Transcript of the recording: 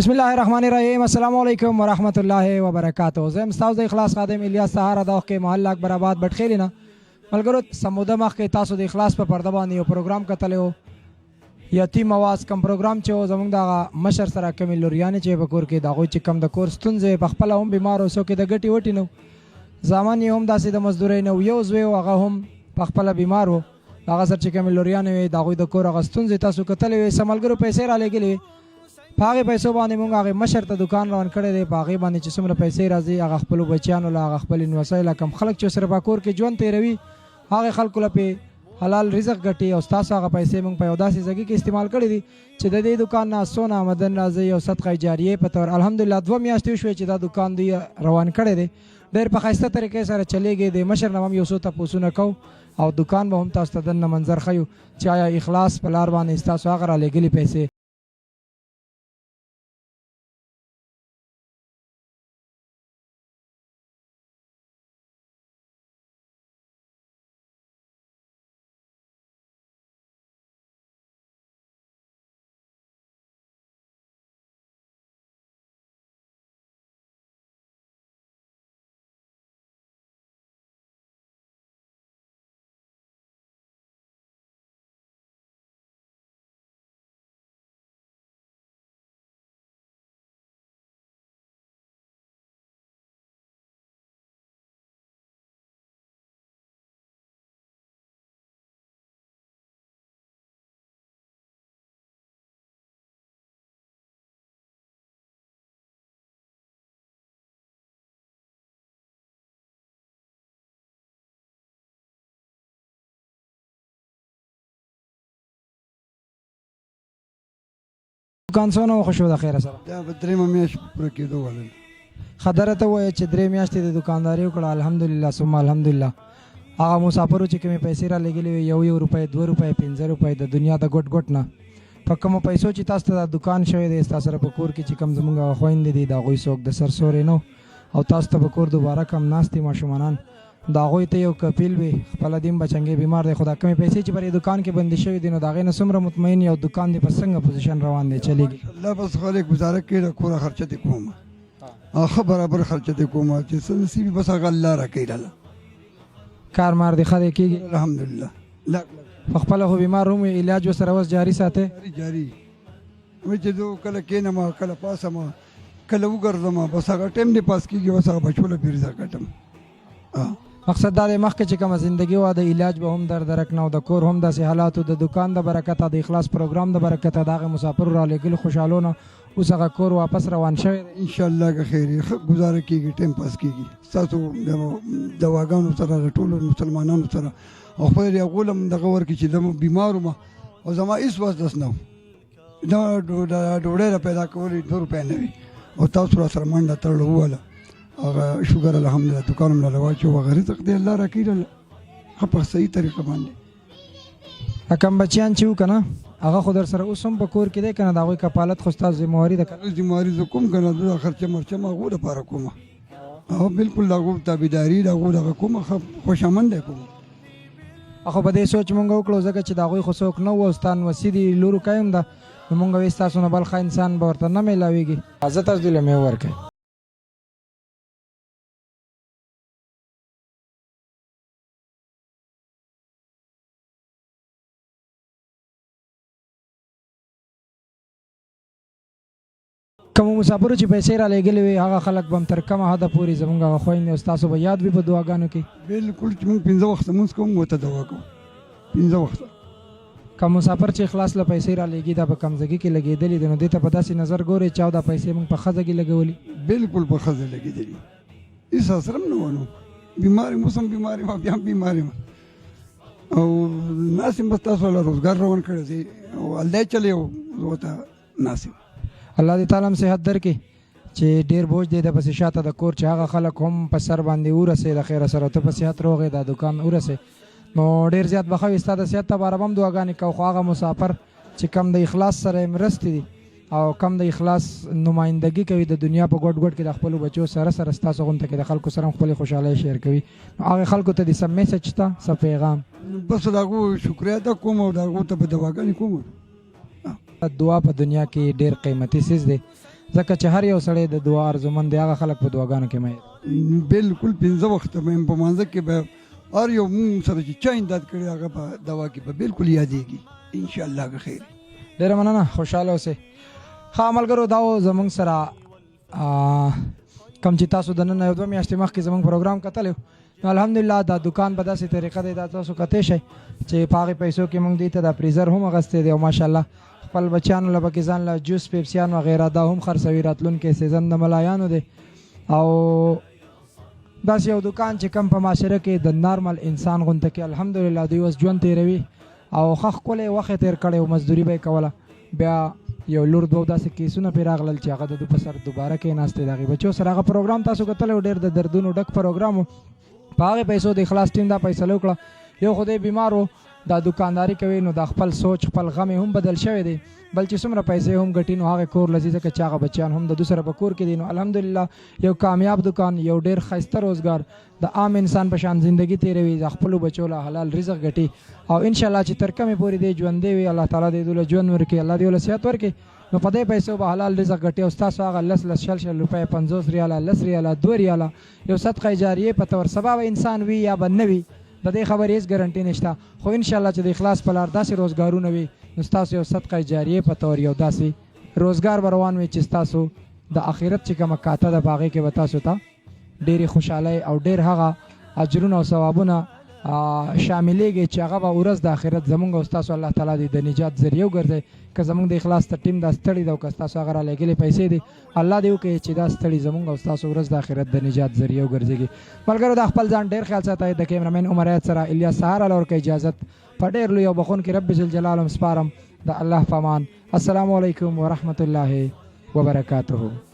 بسم الله الرحمن الرحیم. السلام علیکم ورحمت الله وبرکاتہ. زم تاسو د اخلاص خادم الیاس سهارا د وخت محلہ اکبرآباد بٹخیلہ نه ملګرو سموده مخکې تاسو د اخلاص په پرده باندې یو پروګرام کتلو یتیم आवाज کم پروګرام چې زمونږ د مشر سره کمی لوریانې چې په کور کې د هغوی چې کم د کور ستونزې په خپله هم بیمار او څوک د ګټې وټې نه زامن یې هم داسې د مزدورۍ نه یو زوی و هغه هم په خپله بیمار و هغه سره چې کمی لوریانې وې د هغوی د کور هغه ستونزې تاسو کتلې وې څه ملګرو پیسې رالېږلې وې په هغې پیسو باندې مونږ هغې مشر ته دوکان روان کړی دی په هغې باندې چې څومره پیسې راځي هغه خپلو بچیانو له هغه خپل نوسۍ له کم خلک چې ورسره په کور کې ژوند تېروي هغې خلکو له پې حلال رزق ګټي او ستاسو هغه پیسې مونږ په یو داسې ځای کې استعمال کړي دي چې د دې دوکان نه څونه آمدن راځي او صدقه جاریې په طور الحمدلله 2 میاشتې وشوې چې دا دوکان دوی روان کړی دی ډېر په ښایسته طریقې سره چلیږي د مشر نه هم یو څو تپوسونه کوو او دوکان به هم تاسو ته دننه منظر ښیو چې آیا اخلاص په لار باندې ستاسو هغه رالېږلي پیسې دوکان څونه وخت شو د خیره سره دا به 3 میاشتې پوره کېدو ولل خبره ته ووایه چې 3 میاشتې د دوکانداري وکړه الحمدلله ثم الحمدلله هغه مسافرو چې کومې پیسې رالېږلې وې 1 روپۍ 2 روپۍ 15 روپۍ د دنیا د ګوټ ګوټ نه په کومو پیسو چې تاسو ته دا دوکان شوی دی ستاسو سره په کور کې چې کوم زموږ خویندې دي د هغوی څوک د سرسورې نه او تاسو ته په کور دوباره کم ناستې ماشومانان د هغوی ته یو کپیل وي خپله دیم بچنګې بیمار دی خو دا کومې پیسې چې پر دې دوکان کې بندې شوي دي نو د هغې نه څومره مطمئن یو دوکان دی په څنګه پوزیشن روان دی چلیږي الله بس خلک گزاره کوي د کوره خرچه دې کومه ښه برابر خرچه دې کومه چې څه نصیب بس هغه الله راکوي لاله کار مار دی ښه دی کېږي الحمدلله په خپله خو بیمار هم علاج ورسره اوس جاري ساتئ جاري وایي چې زه کله کېنم کله پاسم کله وګرځم بس هغه ټایم دې پاس کېږي بس هغه بچو له پیرزه کټم مقصد دا دی مخکې چې کومه زندګي وه د علاج به هم در درک نه او د کور هم داسې حالاتو د دوکان د برکته د اخلاص پروګرام د برکته د هغې مسافرو رالېږلو خوشحالو نه اوس هغه کور واپس روان شوی دی انشاءالله که خیر یې ښه ګزاره کېږي ټایم پاس کېږي ستاسو د دواګانو سره د ټولو مسلمانانو سره او خدای دې هغو له هم دغه ورکړي چې زه بیمار وم او زما هېڅ وس دس نه و دا ډوډۍ را پیدا کول 2 روپۍ نه وي او تاسو را سره منډه تړله ووهله هغه شکر الحمدلله دوکان هم لاله واچو هغه رزق دی الله راکوي ښه په صحیح طریقه باندې کم بچیان چې وو که نه هغه خو در سره اوس هم په کور کې دی که نه د هغوی کفالت خو ستاسو ذمهواري ده که نه ذمهواري زه کوم که نه زه خرچه مرچه م هغو دپاره کومه هغه بلکل د هغو تابعداري د هغو دغه کومه ښه خوشامنده کوم خو په دې سوچ مونږ وکړو ځکه چې د هغوی خو څوک نه و ستا نوسي دي لورو کوي هم ده نو مونږ وایي ستاسو نه بل ښه انسان به ورته نه میلاویږي زه تاسو دوی له میوه ورکوي کومو مسافرو چې پیسې رالېږلې وي هغه خلک به هم تر کمه حده پورې زموږ هغه خویندې او ستاسو به یاد وي په دعاګانو کې بلکل چې موږ 15 وخته لمونځ کوو ورته دعا کوو 15 وخته که مسافر چې اخلاص له پیسې رالېږي دا په کمزګي کې لګېدلي دي نو دې ته په داسې نظر ګورئ چې او دا پیسې موږ په ښځه کې لګولي بلکل په ښځه لګېدلي هېڅ اثر هم نه ونه بیمار یم اوس هم بیمار یم بیا هم بیمار یم او ناست یم بس تاسو له روزګار روان کړی دی او الله چلی او زه ورته ناست یم الله دې تعالی هم صحت درکړي چې ډېر بوج دی د پسې شاته د کور چې هغه خلک هم په سر باندې ورسې د خیره سره ته په صحت روغې دا دوکان ورسې نو ډېر زیات به ښه وي ستا د صحت لپاره به هم دعاګانې کوو خو هغه مسافر چې کم د اخلاص سره یې مرستې دي او کم د اخلاص نمایندګي کوي د دنیا په ګوټ ګوټ کې د خپلو بچو سره سره ستاسو غونته کې د خلکو سره هم خپلې خوشحالۍ شیر کوي نو هغې خلکو ته دې څه میسج شته څه پیغام بس د هغو شکریه ده کوم او د هغو ته به دعاګانې کوم دعا په دنیا کې ډېر قیمتي څیز دی ځکه چې هر یو سړی د دعا ارزومند دی، هغه خلک په دعاګانو کې مې بالکل 15 وخته به په مانځه کې به هر یو مونږ سره چې چا امداد کړی هغه په دوا کې به بالکل یادېږي انشاءالله که خیر. ډېره مننه، خوشحاله اوسئ. ښه ملګرو، دا و زموږ سره کوم چې تاسو د نن یو 2 میاشتې مخکې زموږ پروګرام کتلی نو الحمدلله دا دکان په داسې طریقه دی دا تاسو کتی شئ چې په هغې پیسو کې موږ دې ته دا فریزر هم اخیستی دی او ماشاءالله خپل بچیانو له پکې ځان له جوس پیپسیان وغیره دا هم خرڅوي. راتلونکی سیزن د ملایانو دی او داسې یو دکان چې کم په معاشره کې د نارمل انسان غونته کې الحمدلله دوی اوس ژوند تېروي او ښه ښکلی وخت یې تېر کړی او مزدوري به یې کوله. بیا یو لور دوه داسې کیسونه پرې راغلل چې هغه د دوی په سر دوباره کېناستې د هغې بچو سره. هغه پروګرام تاسو کتلی و، ډېر د دردونو ډک پروګرام و. په هغې پیسو د اخلاص ټیم دا فیصله وکړه، یو خو دی بیمار و، دا دکانداري کوي نو دا خپل سوچ خپل غم هم بدل شوی دی، بل چې څومره پیسې هم ګټي نو هغې کور لځي ځکه چې هغه بچیان هم د دوی سره په کور کې دي. نو الحمدلله یو کامیاب دکان، یو ډېر ښایسته روزګار، د عام انسان په شان زندگی تېروي، د خپلو بچو له حلال رزق ګټي او انشاءالله چې تر کومې پورې دی ژوندی وي الله تعالی دې دوی له ژوند ورکړي، الله دې له صحت ورکړي. نو په دې پیسو به حلال رزق ګټي او ستاسو هغه 10 شل روپۍ 50 ریاله 10 ریاله 2 ریاله یو صدقه جاریه په طور سبا به انسان وي یا به نه وي د دې خبرې هېڅ ګارنټي نشته، خو انشاءالله چې د اخلاص په لار داسې روزګارونه وي نو ستاسو یو صدقه جاریه په طور یو داسې روزګار به روان وي چې ستاسو د آخرت چې کومه کاته ده په هغې کې به تاسو ته ډېرې خوشحالۍ او ډېر هغه اجرونه او ثوابونه شاملېږي چې هغه به ورځ د آخرت زمونږ او ستاسو الله تعالی دې د نجات ذریعه وګرځوي. که زمونږ د اخلاص ته ټیم دا ستړي ده او که ستاسو هغه رالیږلې پیسې دي الله دې وکړي چې دا ستړي زمونږ او ستاسو ورځ د آخرت د نجات ذریعه وګرځېږي. ملګرو دا خپل ځان ډېر خیال ساتئ. د کیمرامین عمر ایت سره الیاس سهارا له ورکوي اجازت په ډېر لوی او بخونکي رب ذوالجلال هم سپارم د الله په امان. السلام علیکم ورحمة الله وبرکاته.